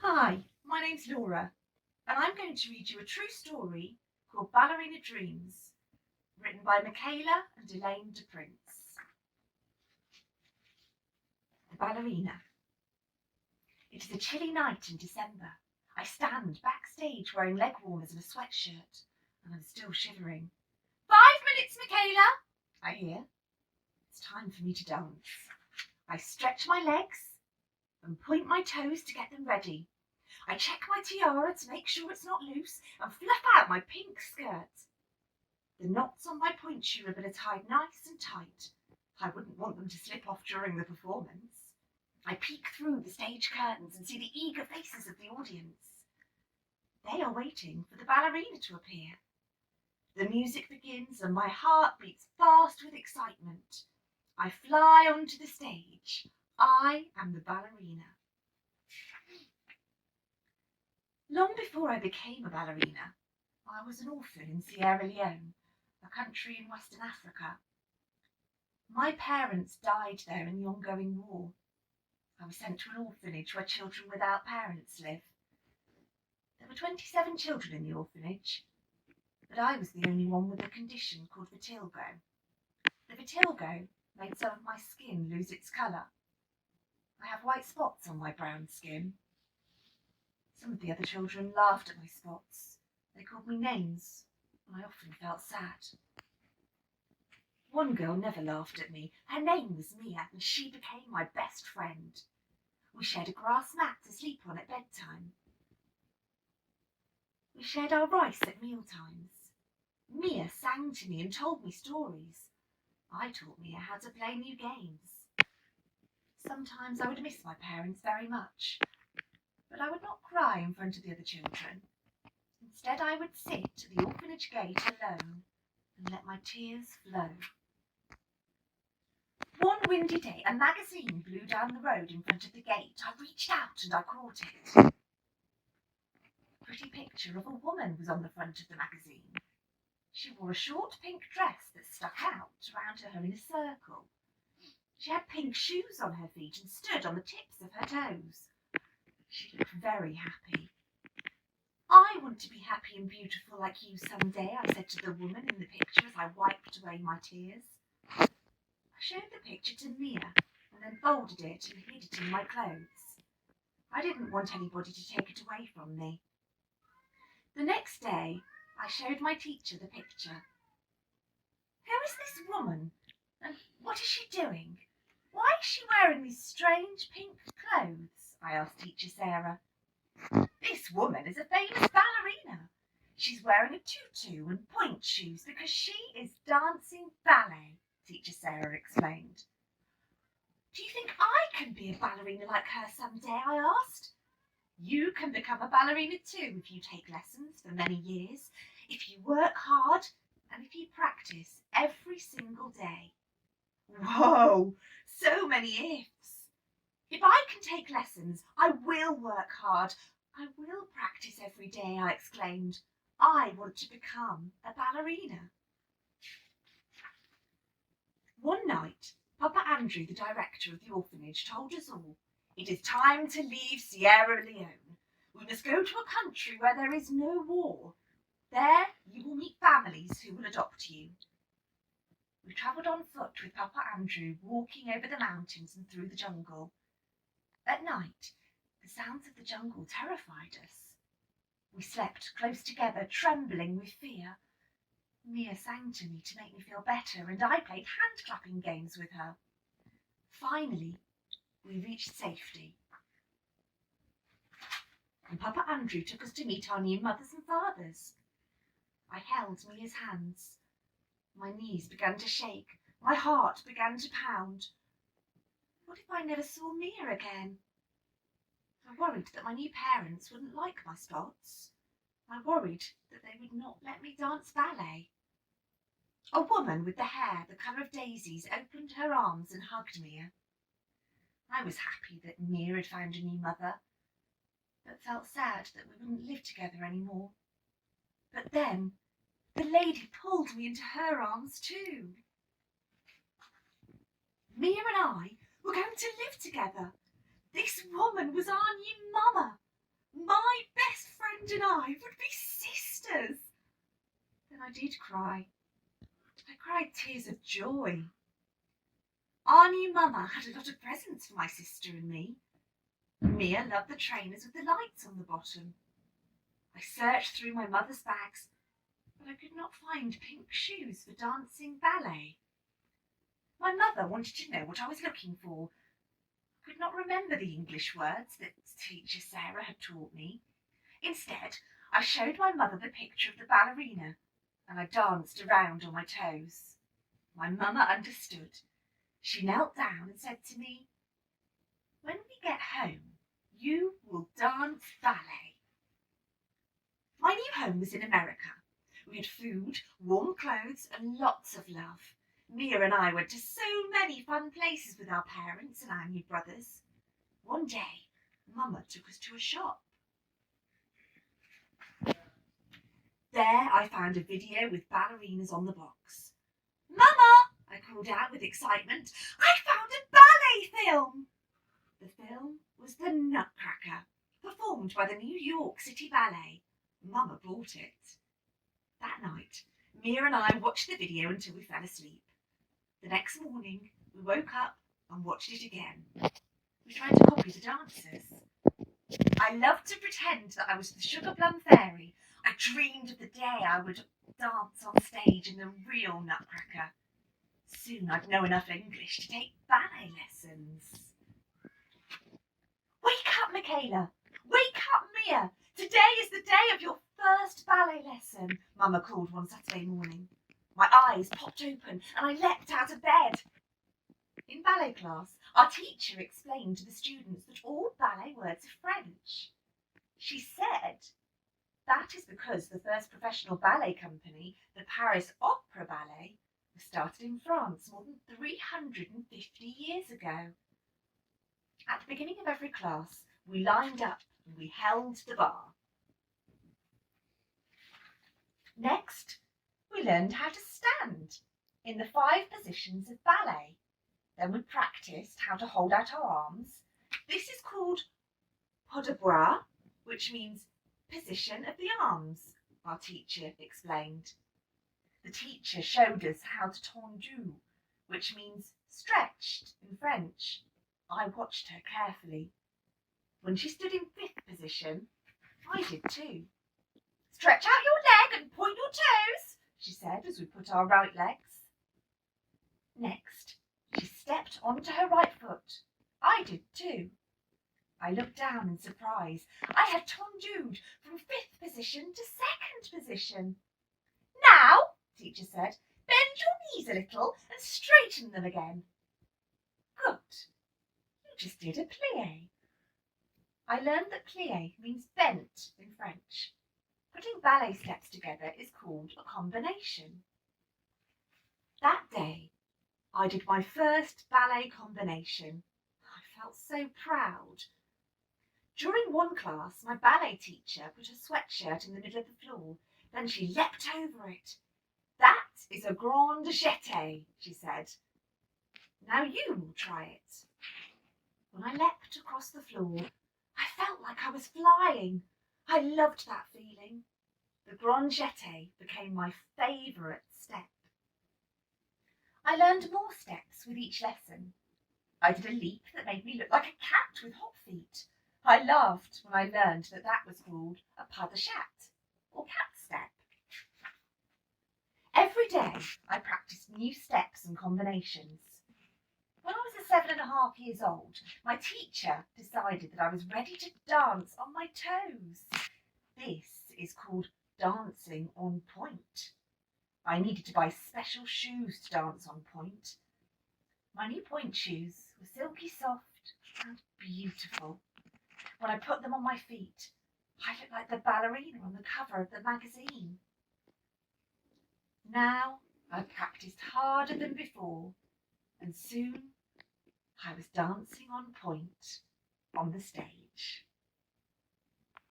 Hi, my name's Laura, and I'm going to read you a true story called Ballerina Dreams, written by Michaela and DePrince. The Ballerina. It is a chilly night in December. I stand backstage wearing leg warmers and a sweatshirt, and I'm still shivering. 5 minutes, Michaela, I hear. It's time for me to dance. I stretch my legs and point my toes to get them ready. I check my tiara to make sure it's not loose and fluff out my pink skirt. The knots on my point shoe ribbon are tied nice and tight. I wouldn't want them to slip off during the performance. I peek through the stage curtains and see the eager faces of the audience. They are waiting for the ballerina to appear. The music begins and my heart beats fast with excitement. I fly onto the stage. I am the ballerina. Long before I became a ballerina, I was an orphan in Sierra Leone, a country in Western Africa. My parents died there in the ongoing war. I was sent to an orphanage where children without parents live. There were 27 children in the orphanage, but I was the only one with a condition called vitiligo. The vitiligo made some of my skin lose its colour. I have white spots on my brown skin. Some of the other children laughed at my spots. They called me names, and I often felt sad. One girl never laughed at me. Her name was Mia, and she became my best friend. We shared a grass mat to sleep on at bedtime. We shared our rice at mealtimes. Mia sang to me and told me stories. I taught Mia how to play new games. Sometimes I would miss my parents very much, but I would not cry in front of the other children. Instead, I would sit at the orphanage gate alone and let my tears flow. One windy day, a magazine blew down the road in front of the gate. I reached out and I caught it. A pretty picture of a woman was on the front of the magazine. She wore a short pink dress that stuck out around her in a circle. She had pink shoes on her feet and stood on the tips of her toes. She looked very happy. I want to be happy and beautiful like you someday, I said to the woman in the picture as I wiped away my tears. I showed the picture to Mia and then folded it and hid it in my clothes. I didn't want anybody to take it away from me. The next day, I showed my teacher the picture. Who is this woman? And what is she doing? Why is she wearing these strange pink clothes? I asked Teacher Sarah. This woman is a famous ballerina. She's wearing a tutu and point shoes because she is dancing ballet, Teacher Sarah explained. Do you think I can be a ballerina like her someday? I asked. You can become a ballerina too if you take lessons for many years, if you work hard, and if you practice every single day. Whoa, so many ifs. If I can take lessons, I will work hard. I will practice every day, I exclaimed. I want to become a ballerina. One night, Papa Andrew, the director of the orphanage, told us all, it is time to leave Sierra Leone. We must go to a country where there is no war. There you will meet families who will adopt you. We travelled on foot with Papa Andrew, walking over the mountains and through the jungle. At night, the sounds of the jungle terrified us. We slept close together, trembling with fear. Mia sang to me to make me feel better, and I played hand-clapping games with her. Finally, we reached safety. And Papa Andrew took us to meet our new mothers and fathers. I held Mia's hands. My knees began to shake. My heart began to pound. What if I never saw Mia again? I worried that my new parents wouldn't like my spots. I worried that they would not let me dance ballet. A woman with the hair the colour of daisies opened her arms and hugged Mia. I was happy that Mia had found a new mother, but felt sad that we wouldn't live together anymore. But then the lady pulled me into her arms too. Mia and I were going to live together. This woman was our new mama. My best friend and I would be sisters. Then I did cry. I cried tears of joy. Our new mama had a lot of presents for my sister and me. Mia loved the trainers with the lights on the bottom. I searched through my mother's bags, but I could not find pink shoes for dancing ballet. My mother wanted to know what I was looking for. I could not remember the English words that teacher Sarah had taught me. Instead, I showed my mother the picture of the ballerina, and I danced around on my toes. My mama understood. She knelt down and said to me, "When we get home, you will dance ballet." My new home was in America. We had food, warm clothes, and lots of love. Mia and I went to so many fun places with our parents and our new brothers. One day, Mama took us to a shop. There I found a video with ballerinas on the box. "Mama!" I called out with excitement. "I found a ballet film!" The film was The Nutcracker, performed by the New York City Ballet. Mama bought it. That night, Mia and I watched the video until we fell asleep. The next morning, we woke up and watched it again. We tried to copy the dances. I loved to pretend that I was the Sugar Plum Fairy. I dreamed of the day I would dance on stage in the real Nutcracker. Soon I'd know enough English to take ballet lessons. "Wake up, Michaela! Wake up, Mia! Today is the day of your first ballet lesson," Mama called one Saturday morning. My eyes popped open and I leapt out of bed. In ballet class, our teacher explained to the students that all ballet words are French. She said, "That is because the first professional ballet company, the Paris Opera Ballet, was started in France more than 350 years ago." At the beginning of every class, we lined up and we held the bar. Next, we learned how to stand in the 5 positions of ballet. Then we practiced how to hold out our arms. This is called pas de bras, which means position of the arms, our teacher explained. The teacher showed us how to tendu, which means stretched in French. I watched her carefully. When she stood in 5th position, I did too. "Stretch out your leg and point your toes," she said as we put our right legs. Next, she stepped onto her right foot. I did too. I looked down in surprise. I had tendued from 5th position to 2nd position. "Now," teacher said, "bend your knees a little and straighten them again." Good. You just did a plie. I learned that plie means bent in French. Putting ballet steps together is called a combination. That day, I did my first ballet combination. I felt so proud. During one class, my ballet teacher put a sweatshirt in the middle of the floor. Then she leapt over it. "That is a grand jeté," she said. "Now you will try it." When I leapt across the floor, I felt like I was flying. I loved that feeling. The grand jeté became my favourite step. I learned more steps with each lesson. I did a leap that made me look like a cat with hop feet. I laughed when I learned that that was called a pas de chat, or cat step. Every day I practiced new steps and combinations. When I was 7.5 years old, my teacher decided that I was ready to dance on my toes. This is called dancing on point. I needed to buy special shoes to dance on point. My new point shoes were silky soft and beautiful. When I put them on my feet, I looked like the ballerina on the cover of the magazine. Now I practiced harder than before, and soon I was dancing on point on the stage.